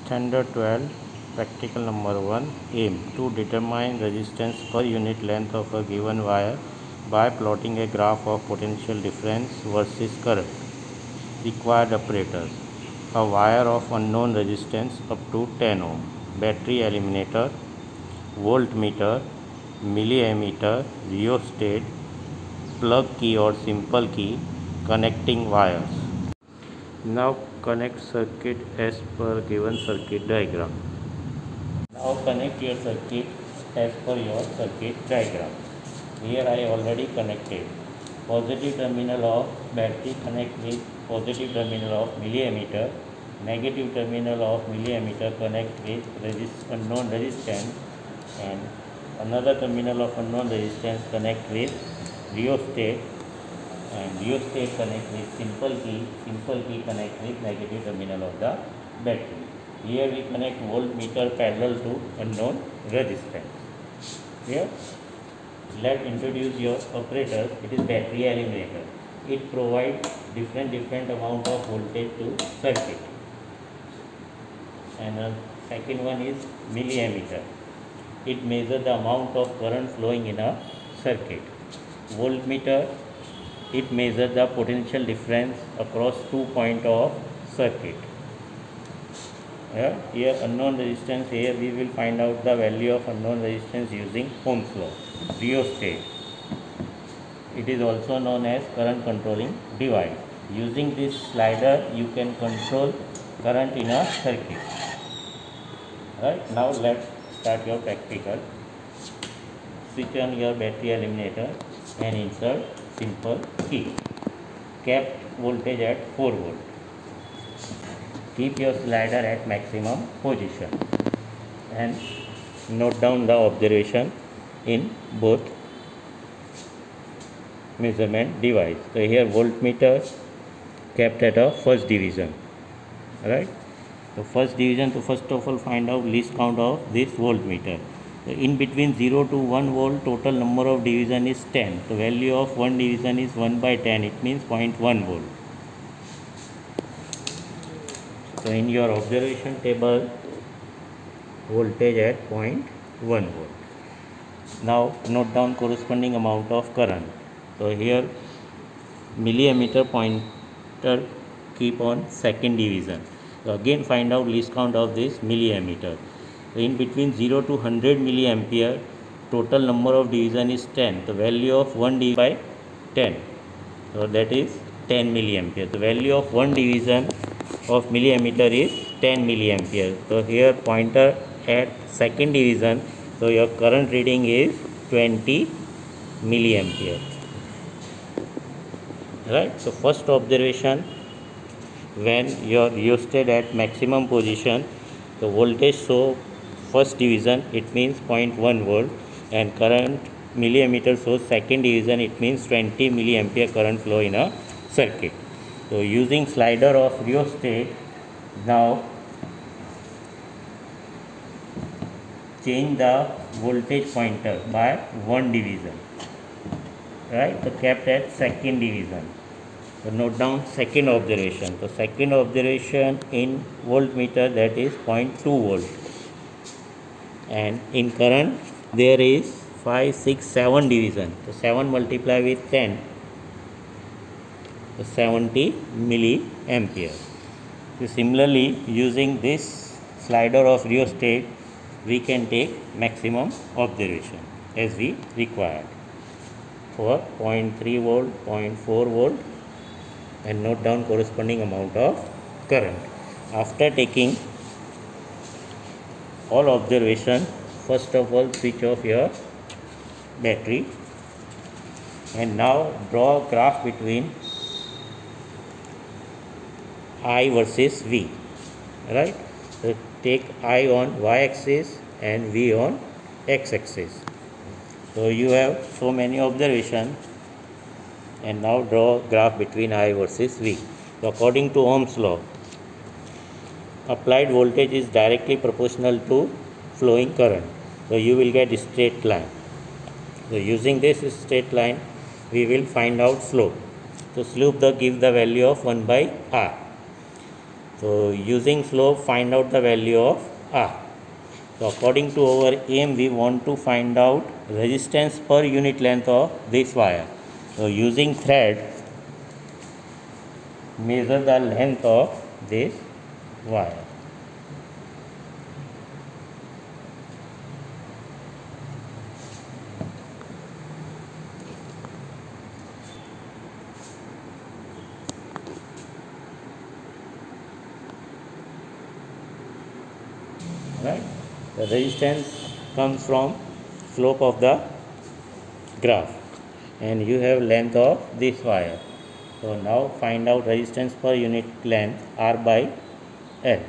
Standard 12, practical number 1. Aim to determine resistance per unit length of a given wire by plotting a graph of potential difference versus current. Required apparatus: a wire of unknown resistance up to 10 ohm, battery eliminator, voltmeter, milliammeter, rheostat, plug key or simple key, connecting wires. Now connect circuit as per given circuit diagram. Now connect your circuit as per your circuit diagram. Here I already connected. Positive terminal of battery connect with positive terminal of milliammeter. Negative terminal of milliammeter connect with unknown resistance, and another terminal of unknown resistance connect with rheostat, and rheostat connect with simple key connect with negative terminal of the battery. Here we connect voltmeter parallel to unknown resistance. Here, let's introduce your operator. It is battery eliminator. It provides different amount of voltage to circuit. And the second one is milliammeter. It measures the amount of current flowing in a circuit. Voltmeter, it measures the potential difference across 2 points of circuit. Here unknown resistance, here we will find out the value of unknown resistance using Ohm's law. Rheostat, it is also known as current controlling device. Using this slider you can control current in a circuit. Right, now let's start your practical. Switch on your battery eliminator and insert simple key. Kept voltage at 4 volt. Keep your slider at maximum position and note down the observation in both measurement device. So here voltmeter kept at a first division. Right. So first division, to first of all find out least count of this voltmeter. So in between 0 to 1 volt, total number of division is 10. The value of one division is 1 by 10. It means 0.1 volt. So in your observation table, voltage at 0.1 volt. Now note down corresponding amount of current. So here milliammeter pointer keep on second division. So again find out least count of this milliammeter. So in between 0 to 100 milliampere, total number of division is 10. The value of 1 divided by 10. So that is 10 milliampere. The value of one division of milliammeter is 10 milliampere. So here pointer at second division. So your current reading is 20 milliampere. Right. So first observation, when your rheostat at maximum position, the voltage show first division, it means 0.1 volt, and current milliammeter shows second division, it means 20 milliampere current flow in a circuit. So using slider of rheostat, now change the voltage pointer by one division. Right. So kept at second division. So note down second observation. So second observation in voltmeter, that is 0.2 volt, and in current there is 5, 6, 7 division. So 7 multiply with 10, so 70 milliampere. So similarly, using this slider of rheostat, we can take maximum observation as we required for 0.3 volt, 0.4 volt, and note down corresponding amount of current. After taking all observation, first of all switch off your battery and now draw a graph between I versus V. Right. So take I on y-axis and V on x-axis. So you have so many observations, and now draw graph between I versus V. So according to Ohm's law, applied voltage is directly proportional to flowing current. So you will get a straight line. So using this straight line, we will find out slope. So slope give the value of 1 by R. So using slope, find out the value of R. So according to our aim, we want to find out resistance per unit length of this wire. So using thread, measure the length of this wire. Right? The resistance comes from slope of the graph, and you have length of this wire. So now find out resistance per unit length R by L.